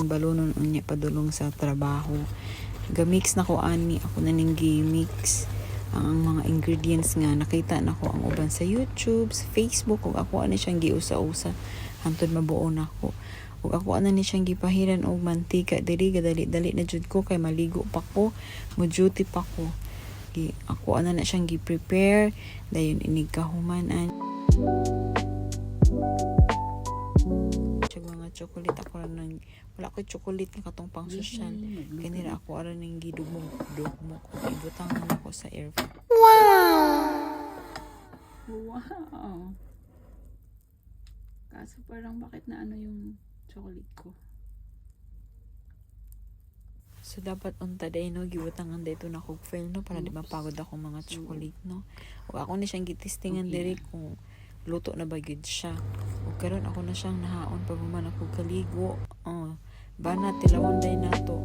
Balonon unya padulong sa trabaho. Gamix na ko ani ako na ning gimix ang mga ingredients nga nakita nako ang uban sa YouTube, sa Facebook ug ako ani siyang giusa-usa hantod mabuo nako. Ug ako ana ni siyang gipahiran og mantika diri gadali-dali na jud ko kay maligo pa ko, mo duty pa ko. Ako ana na siyang gi-prepare dayon inig kahuman-an. Mga chocolate ako ra nang wala ko chocolate nga katong pang social kanira ako ara ning gidugmog ko ibutang na ako sa air fryer. Wow! Kaso parang bakit na ano yung chocolate ko? So dapat unta day no gibutangan dito na kog fail no para di mapagod ako mga chocolate no. Ug ako ni siyang gitistingan diri kung luto na ba gyud siya. Ug karon ako na siyang nahaon pag man ako kaligo. Banat tilawon day nato.